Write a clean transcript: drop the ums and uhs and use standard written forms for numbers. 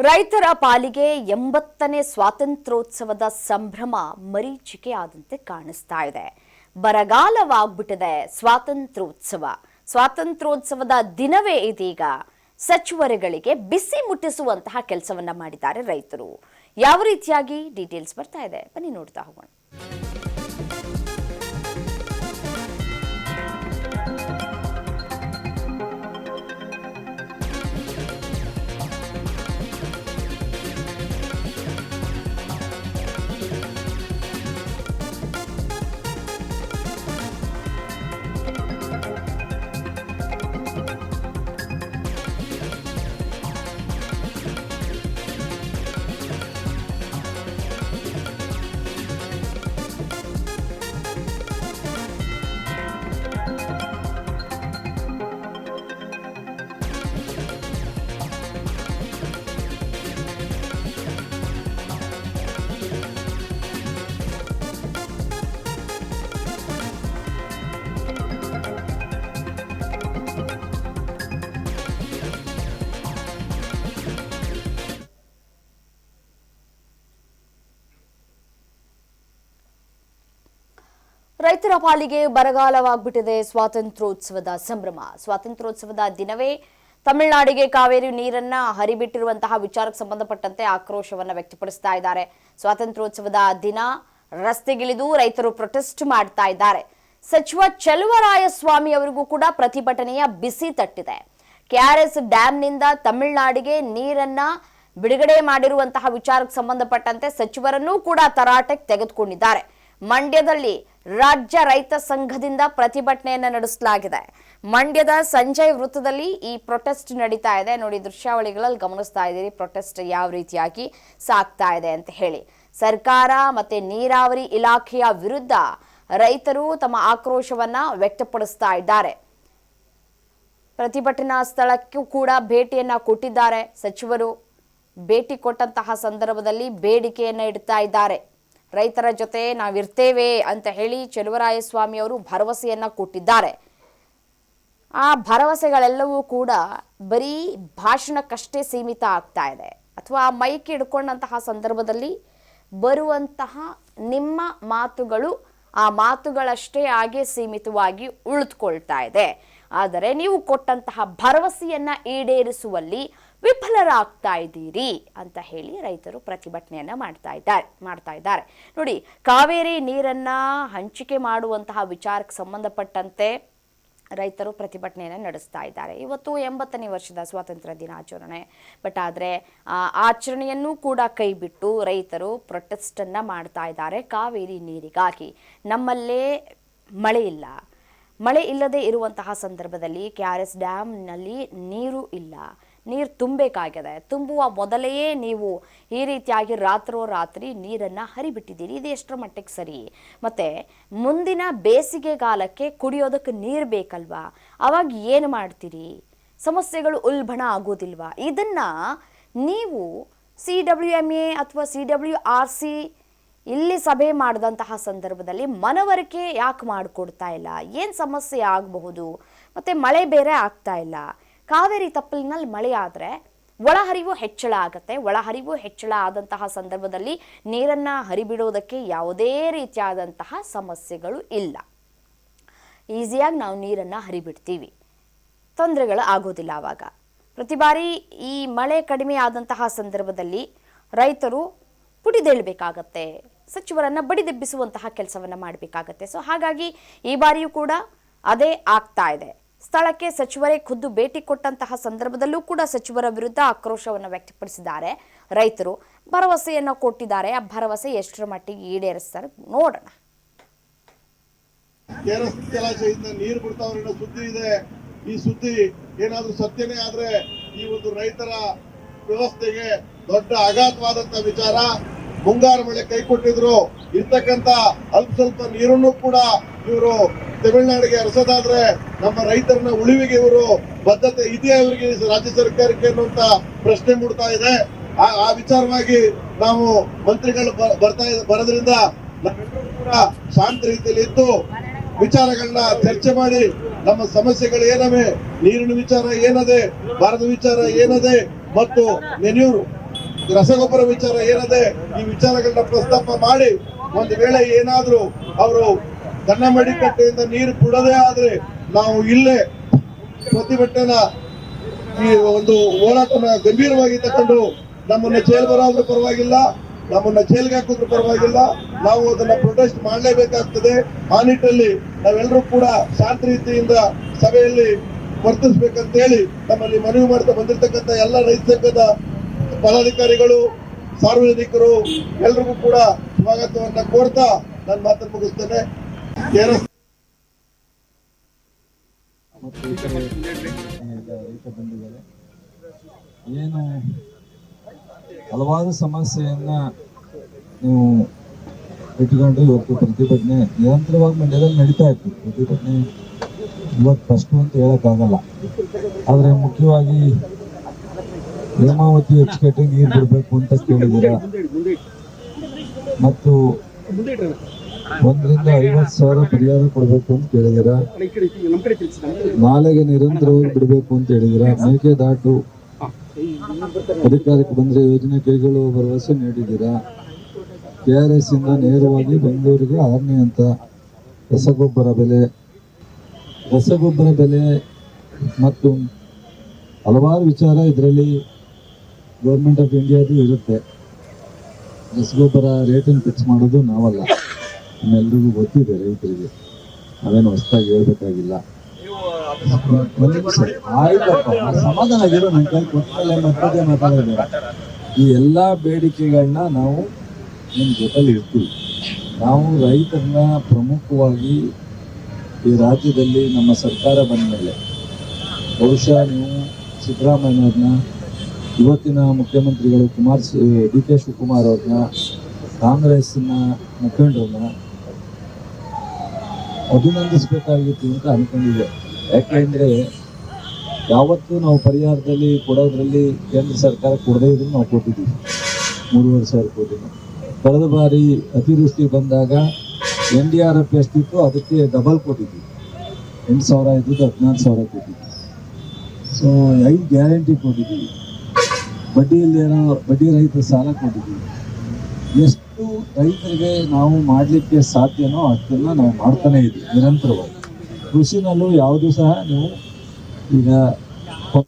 ರೈತರ ಪಾಲಿಗೆ 80ನೇ ಸ್ವಾತಂತ್ರ್ಯೋತ್ಸವದ ಸಂಭ್ರಮ ಮರೀಚಿಕೆಯಾದಂತೆ ಕಾಣಿಸ್ತಾ ಇದೆ. ಬರಗಾಲವಾಗ್ಬಿಟ್ಟಿದೆ ಸ್ವಾತಂತ್ರ್ಯೋತ್ಸವದ ದಿನವೇ ಇದೀಗ ಸಚಿವರುಗಳಿಗೆ ಬಿಸಿ ಮುಟ್ಟಿಸುವಂತಹ ಕೆಲಸವನ್ನ ಮಾಡಿದ್ದಾರೆ ರೈತರು. ಯಾವ ರೀತಿಯಾಗಿ ಡೀಟೇಲ್ಸ್ ಬರ್ತಾ ಇದೆ ಬನ್ನಿ ನೋಡ್ತಾ ಹೋಗೋಣ. ರೈತರ ಪಾಲಿಗೆ ಬರಗಾಲವಾಗ್ಬಿಟ್ಟಿದೆ ಸ್ವಾತಂತ್ರ್ಯೋತ್ಸವದ ಸಂಭ್ರಮ. ಸ್ವಾತಂತ್ರ್ಯೋತ್ಸವದ ದಿನವೇ ತಮಿಳುನಾಡಿಗೆ ಕಾವೇರಿ ನೀರನ್ನ ಹರಿಬಿಟ್ಟಿರುವಂತಹ ವಿಚಾರಕ್ಕೆ ಸಂಬಂಧಪಟ್ಟಂತೆ ಆಕ್ರೋಶವನ್ನ ವ್ಯಕ್ತಪಡಿಸ್ತಾ ಇದ್ದಾರೆ. ಸ್ವಾತಂತ್ರ್ಯೋತ್ಸವದ ದಿನ ರಸ್ತೆಗಿಳಿದು ರೈತರು ಪ್ರೊಟೆಸ್ಟ್ ಮಾಡ್ತಾ ಇದ್ದಾರೆ. ಸಚಿವ ಚಲುವರಾಯಸ್ವಾಮಿ ಅವರಿಗೂ ಕೂಡ ಪ್ರತಿಭಟನೆಯ ಬಿಸಿ ತಟ್ಟಿದೆ. ಕೆಆರ್ಎಸ್ ಡ್ಯಾಂನಿಂದ ತಮಿಳುನಾಡಿಗೆ ನೀರನ್ನ ಬಿಡುಗಡೆ ಮಾಡಿರುವಂತಹ ವಿಚಾರಕ್ಕೆ ಸಂಬಂಧಪಟ್ಟಂತೆ ಸಚಿವರನ್ನೂ ಕೂಡ ತರಾಟೆಗೆ ತೆಗೆದುಕೊಂಡಿದ್ದಾರೆ. ಮಂಡ್ಯದಲ್ಲಿ ರಾಜ್ಯ ರೈತ ಸಂಘದಿಂದ ಪ್ರತಿಭಟನೆಯನ್ನ ನಡೆಸಲಾಗಿದೆ. ಮಂಡ್ಯದ ಸಂಜಯ್ ವೃತ್ತದಲ್ಲಿ ಈ ಪ್ರೊಟೆಸ್ಟ್ ನಡೀತಾ ಇದೆ. ನೋಡಿ, ದೃಶ್ಯಾವಳಿಗಳಲ್ಲಿ ಗಮನಿಸ್ತಾ ಇದ್ದೀರಿ ಪ್ರೊಟೆಸ್ಟ್ ಯಾವ ರೀತಿಯಾಗಿ ಸಾಗ್ತಾ ಇದೆ ಅಂತ ಹೇಳಿ. ಸರ್ಕಾರ ಮತ್ತೆ ನೀರಾವರಿ ಇಲಾಖೆಯ ವಿರುದ್ಧ ರೈತರು ತಮ್ಮ ಆಕ್ರೋಶವನ್ನ ವ್ಯಕ್ತಪಡಿಸ್ತಾ ಇದ್ದಾರೆ. ಪ್ರತಿಭಟನಾ ಸ್ಥಳಕ್ಕೂ ಕೂಡ ಭೇಟಿಯನ್ನ ಕೊಟ್ಟಿದ್ದಾರೆ ಸಚಿವರು. ಭೇಟಿ ಕೊಟ್ಟಂತಹ ಸಂದರ್ಭದಲ್ಲಿ ಬೇಡಿಕೆಯನ್ನ ಇಡ್ತಾ ಇದ್ದಾರೆ. ರೈತರ ಜೊತೆ ನಾವಿರ್ತೇವೆ ಅಂತ ಹೇಳಿ ಚಲುವರಾಯಸ್ವಾಮಿ ಅವರು ಭರವಸೆಯನ್ನ ಕೊಟ್ಟಿದ್ದಾರೆ. ಆ ಭರವಸೆಗಳೆಲ್ಲವೂ ಕೂಡ ಬರೀ ಭಾಷಣಕ್ಕಷ್ಟೇ ಸೀಮಿತ ಆಗ್ತಾ ಇದೆ, ಅಥವಾ ಮೈಕ್ ಹಿಡ್ಕೊಂಡಂತಹ ಸಂದರ್ಭದಲ್ಲಿ ಬರುವಂತಹ ನಿಮ್ಮ ಮಾತುಗಳು ಆ ಮಾತುಗಳಷ್ಟೇ ಹಾಗೆ ಸೀಮಿತವಾಗಿ ಉಳಿದುಕೊಳ್ತಾ ಇದೆ. ಆದರೆ ನೀವು ಕೊಟ್ಟಂತಹ ಭರವಸೆಯನ್ನ ಈಡೇರಿಸುವಲ್ಲಿ ವಿಫಲರಾಗ್ತಾ ಇದ್ದೀರಿ ಅಂತ ಹೇಳಿ ರೈತರು ಪ್ರತಿಭಟನೆಯನ್ನ ಮಾಡ್ತಾ ಇದ್ದಾರೆ. ನೋಡಿ, ಕಾವೇರಿ ನೀರನ್ನ ಹಂಚಿಕೆ ಮಾಡುವಂತಹ ವಿಚಾರಕ್ಕೆ ಸಂಬಂಧಪಟ್ಟಂತೆ ರೈತರು ಪ್ರತಿಭಟನೆಯನ್ನು ನಡೆಸ್ತಾ ಇದ್ದಾರೆ. ಇವತ್ತು 80ನೇ ವರ್ಷದ ಸ್ವಾತಂತ್ರ್ಯ ದಿನಾಚರಣೆ. ಬಟ್ ಆದರೆ ಆಚರಣೆಯನ್ನು ಕೂಡ ಕೈಬಿಟ್ಟು ರೈತರು ಪ್ರೊಟೆಸ್ಟ್ ಅನ್ನ ಮಾಡ್ತಾ ಇದ್ದಾರೆ ಕಾವೇರಿ ನೀರಿಗಾಗಿ. ನಮ್ಮಲ್ಲೇ ಮಳೆ ಇಲ್ಲದೆ ಇರುವಂತಹ ಸಂದರ್ಭದಲ್ಲಿ ಕೆಆರ್ಎಸ್ ಡ್ಯಾಮ್ನಲ್ಲಿ ನೀರು ಇಲ್ಲ, ನೀರು ತುಂಬಬೇಕಾಗಿದೆ. ತುಂಬುವ ಮೊದಲೇ ನೀವು ಈ ರೀತಿಯಾಗಿ ರಾತ್ರಿ ನೀರನ್ನು ಹರಿಬಿಟ್ಟಿದ್ದೀರಿ. ಇದು ಎಷ್ಟರ ಮಟ್ಟಿಗೆ ಸರಿ? ಮತ್ತು ಮುಂದಿನ ಬೇಸಿಗೆಗಾಲಕ್ಕೆ ಕುಡಿಯೋದಕ್ಕೆ ನೀರು ಬೇಕಲ್ವಾ? ಅವಾಗ ಏನು ಮಾಡ್ತೀರಿ? ಸಮಸ್ಯೆಗಳು ಉಲ್ಬಣ ಆಗೋದಿಲ್ವಾ? ಇದನ್ನು ನೀವು CWMA ಅಥವಾ CWRC ಇಲ್ಲಿ ಸಭೆ ಮಾಡಿದಂತಹ ಸಂದರ್ಭದಲ್ಲಿ ಮನವರಿಕೆ ಯಾಕೆ ಮಾಡಿಕೊಡ್ತಾ ಇಲ್ಲ? ಏನು ಸಮಸ್ಯೆ ಆಗಬಹುದು? ಮತ್ತು ಮಳೆ ಬೇರೆ ಆಗ್ತಾ ಇಲ್ಲ. ಕಾವೇರಿ ತಪ್ಪಲಿನಲ್ಲಿ ಮಳೆ ಆದರೆ ಒಳಹರಿವು ಹೆಚ್ಚಳ ಆಗುತ್ತೆ. ಒಳಹರಿವು ಹೆಚ್ಚಳ ಆದಂತಹ ಸಂದರ್ಭದಲ್ಲಿ ನೀರನ್ನು ಹರಿಬಿಡೋದಕ್ಕೆ ಯಾವುದೇ ರೀತಿಯಾದಂತಹ ಸಮಸ್ಯೆಗಳು ಇಲ್ಲ. ಈಸಿಯಾಗಿ ನಾವು ನೀರನ್ನು ಹರಿಬಿಡ್ತೀವಿ, ತೊಂದರೆಗಳು ಆಗೋದಿಲ್ಲ. ಆವಾಗ ಪ್ರತಿ ಬಾರಿ ಈ ಮಳೆ ಕಡಿಮೆ ಆದಂತಹ ಸಂದರ್ಭದಲ್ಲಿ ರೈತರು ಪುಟಿದೇಳಬೇಕಾಗತ್ತೆ, ಸಚಿವರನ್ನು ಬಡಿದೆಬ್ಬಿಸುವಂತಹ ಕೆಲಸವನ್ನು ಮಾಡಬೇಕಾಗತ್ತೆ. ಸೊ ಹಾಗಾಗಿ ಈ ಬಾರಿಯೂ ಕೂಡ ಅದೇ ಆಗ್ತಾ ಇದೆ. ಸ್ಥಳಕ್ಕೆ ಸಚಿವರೇ ಖುದ್ದು ಭೇಟಿ ಕೊಟ್ಟಂತಹ ಸಂದರ್ಭದಲ್ಲೂ ಕೂಡ ಸಚಿವರ ವಿರುದ್ಧ ಆಕ್ರೋಶವನ್ನು ವ್ಯಕ್ತಪಡಿಸಿದ್ದಾರೆ ರೈತರು. ಭರವಸೆಯನ್ನು ಕೊಟ್ಟಿದ್ದಾರೆ. ಆ ಭರವಸೆ ಎಷ್ಟರ ಮಟ್ಟಿಗೆ ಈಡೇರಿಸ್ತಾರೆ ನೋಡೋಣ. ಜಲಾಶಯದಿಂದ ನೀರು ಬಿಡ್ತಾವ್ರೆ ಅನ್ನೋ ಸುದ್ದಿ ಇದೆ. ಈ ಸುದ್ದಿ ಏನಾದ್ರೂ ಸತ್ಯನೇ ಆದ್ರೆ ಈ ಒಂದು ರೈತರ ವ್ಯವಸ್ಥೆಗೆ ದೊಡ್ಡ ಆಘಾತವಾದಂತ ವಿಚಾರ. ಮುಂಗಾರು ಮಳೆ ಕೈ ಕೊಟ್ಟಿದ್ರು, ಇರ್ತಕ್ಕಂತ ಅಲ್ಪ ಸ್ವಲ್ಪ ನೀರನ್ನು ಕೂಡ ಇವರು ತಮಿಳುನಾಡಿಗೆ ಹರಿಸೋದಾದ್ರೆ ನಮ್ಮ ರೈತರನ್ನ ಉಳಿವಿಗೆ ಇವರು ಬದ್ಧತೆ ಇದೆಯಾ ಇವರಿಗೆ ರಾಜ್ಯ ಸರ್ಕಾರಕ್ಕೆ ಅನ್ನುವಂತ ಪ್ರಶ್ನೆ ಮೂಡ್ತಾ ಇದೆ. ಆ ವಿಚಾರವಾಗಿ ನಾವು ಮಂತ್ರಿಗಳು ಬರೋದ್ರಿಂದ ನಾವೆಲ್ಲರೂ ಕೂಡ ಶಾಂತ ರೀತಿಯಲ್ಲಿ ಇದ್ದು ವಿಚಾರಗಳನ್ನ ಚರ್ಚೆ ಮಾಡಿ ನಮ್ಮ ಸಮಸ್ಯೆಗಳು ಏನವೆ, ನೀರಿನ ವಿಚಾರ ಏನದೆ, ಬರದ ವಿಚಾರ ಏನದೆ ಮತ್ತು ರಸಗೊಬ್ಬರ ವಿಚಾರ ಏನದೆ ಈ ವಿಚಾರಗಳನ್ನ ಪ್ರಸ್ತಾಪ ಮಾಡಿ ಒಂದು ವೇಳೆ ಏನಾದ್ರೂ ಅವರು ಕನ್ನಂಬಾಡಿ ಕಟ್ಟೆಯಿಂದ ನೀರು ಬಿಡೋದೇ ಆದ್ರೆ ನಾವು ಇಲ್ಲೇ ಪ್ರತಿಭಟನಾ ಈ ಒಂದು ಹೋರಾಟನ ಗಂಭೀರವಾಗಿ ತಕೊಂಡು ನಮ್ಮನ್ನ ಜೈಲ್ ಬರೋದ್ರ ಪರವಾಗಿಲ್ಲ, ನಮ್ಮನ್ನ ಜೈಲ್ಗೆ ಹಾಕಿದ್ರು ಪರವಾಗಿಲ್ಲ, ನಾವು ಅದನ್ನ ಪ್ರೊಟೆಸ್ಟ್ ಮಾಡಲೇಬೇಕಾಗ್ತದೆ. ಆ ನಿಟ್ಟಿನಲ್ಲಿ ನಾವೆಲ್ಲರೂ ಕೂಡ ಶಾಂತ ರೀತಿಯಿಂದ ಸಭೆಯಲ್ಲಿ ವರ್ತಿಸ್ಬೇಕಂತ ಹೇಳಿ ನಮ್ಮಲ್ಲಿ ಮನವಿ ಮಾಡ್ತಾ ಬಂದಿರತಕ್ಕಂತ ಎಲ್ಲ ರೈತ ಸಂಘದ ಪದಾಧಿಕಾರಿಗಳು, ಸಾರ್ವಜನಿಕರು ಎಲ್ರಿಗೂ ಕೂಡ ಸ್ವಾಗತವನ್ನ ಕೋರ್ತಾ ನನ್ನ ಮಾತನ್ನು ಮುಗಿಸ್ತೇನೆ. ರೈತ ಬಂಧುಗಳೇ, ಏನು ಹಲವಾರು ಸಮಸ್ಯೆಯನ್ನ ನೀವು ಇಟ್ಕೊಂಡು ಇವತ್ತು ಪ್ರತಿಭಟನೆ ನಿರಂತರವಾಗಿ ಮಂಡ್ಯದಲ್ಲಿ ನಡೀತಾ ಇತ್ತು. ಪ್ರತಿಭಟನೆ ಇವತ್ತು ಫಸ್ಟ್ ಅಂತ ಹೇಳಕ್ಕಾಗಲ್ಲ, ಆದರೆ ಮುಖ್ಯವಾಗಿ ಹೇಮಾವತಿ ಅಚ್ಚುಕಟ್ಟೆ ನೀರು ಬಿಡಬೇಕು ಅಂತ ಕೇಳಿದ್ದೀರಾ ಮತ್ತು 1 ರಿಂದ 50,000 ಪರಿಹಾರ ಕೊಡಬೇಕು ಅಂತ ಕೇಳಿದ್ದೀರಾ, ನಾಲೆಗೆ ನಿರಂತರವಾಗಿ ಬಿಡಬೇಕು ಅಂತ ಹೇಳಿದ್ದೀರಾ, ಮೇಕೆದಾಟು ಅಧಿಕಾರಕ್ಕೆ ಬಂದ್ರೆ ಯೋಜನೆ ಕೈಗೊಳ್ಳುವ ಭರವಸೆ ನೀಡಿದ್ದೀರಾ, KRS ಇಂದ ನೇರವಾಗಿ ಬೆಂಗಳೂರಿಗೆ 6ನೇ ಹಂತ ರಸಗೊಬ್ಬರ ಬೆಲೆ ಮತ್ತು ಹಲವಾರು ವಿಚಾರ ಇದರಲ್ಲಿ ಗೌರ್ಮೆಂಟ್ ಆಫ್ ಇಂಡಿಯಾದು ಇರುತ್ತೆ. ರಸಗೊಬ್ಬರ ರೇಟನ್ನು ಫಿಕ್ಸ್ ಮಾಡೋದು ನಾವಲ್ಲ, ನಮ್ಮೆಲ್ರಿಗೂ ಗೊತ್ತಿದೆ, ರೈತರಿಗೆ ಅವೇನು ಹೊಸದಾಗಿ ಹೇಳ್ಬೇಕಾಗಿಲ್ಲ. ಆಯ್ತಪ್ಪ, ಸಮಾಧಾನ ಆಗಿರೋ ನನ್ನ ಕೈ ಕೊಟ್ಟಲ್ಲೇ ಮತ್ತೆ ಮಾತಾಡೋದು. ಈ ಎಲ್ಲ ಬೇಡಿಕೆಗಳನ್ನ ನಾವು ನಿಮ್ಮ ಜೊತೆಲಿ ಇರ್ತೀವಿ. ನಾವು ರೈತರನ್ನ ಪ್ರಮುಖವಾಗಿ ಈ ರಾಜ್ಯದಲ್ಲಿ ನಮ್ಮ ಸರ್ಕಾರ ಬಂದ ಮೇಲೆ ಬಹುಶಃ ನೀವು ಸಿದ್ದರಾಮಯ್ಯವ್ರನ್ನ, ಇವತ್ತಿನ ಮುಖ್ಯಮಂತ್ರಿಗಳು DK ಶಿವಕುಮಾರ್ ಅವ್ರನ್ನ, ಕಾಂಗ್ರೆಸ್ನ ಮುಖಂಡರನ್ನ ಅಭಿನಂದಿಸಬೇಕಾಗಿತ್ತು ಅಂತ ಅನ್ಕೊಂಡಿದೆ. ಯಾಕೆಂದ್ರೆ ಯಾವತ್ತೂ ನಾವು ಪರಿಹಾರದಲ್ಲಿ ಕೊಡೋದ್ರಲ್ಲಿ ಕೇಂದ್ರ ಸರ್ಕಾರ ಕೊಡದೇ ಇದ್ರು ನಾವು ಕೊಟ್ಟಿದ್ದೀವಿ 3,500 ಕೋಟಿ. ಕಳೆದ ಬಾರಿ ಅತಿವೃಷ್ಟಿ ಬಂದಾಗ NDRF ಎಷ್ಟಿತ್ತು ಅದಕ್ಕೆ ಡಬಲ್ ಕೊಟ್ಟಿದ್ವಿ, 8,000 ಇದ್ದು 14,000 ಕೊಟ್ಟಿದ್ವಿ. ಸೊ 5 ಗ್ಯಾರಂಟಿ ಕೊಟ್ಟಿದ್ದೀವಿ, ಬಡ್ಡಿ ರಹಿತ ಸಾಲ ಕೊಟ್ಟಿದ್ದೀವಿ. ಎಷ್ಟು ರೈತರಿಗೆ ನಾವು ಮಾಡಲಿಕ್ಕೆ ಸಾಧ್ಯನೋ ಅಷ್ಟನ್ನ ನಾವು ಮಾಡ್ತಾನೆ ಇದ್ದೀವಿ ನಿರಂತರವಾಗಿ. ಕೃಷಿನಲ್ಲೂ ಯಾವುದೂ ಸಹ ನೀವು ಈಗ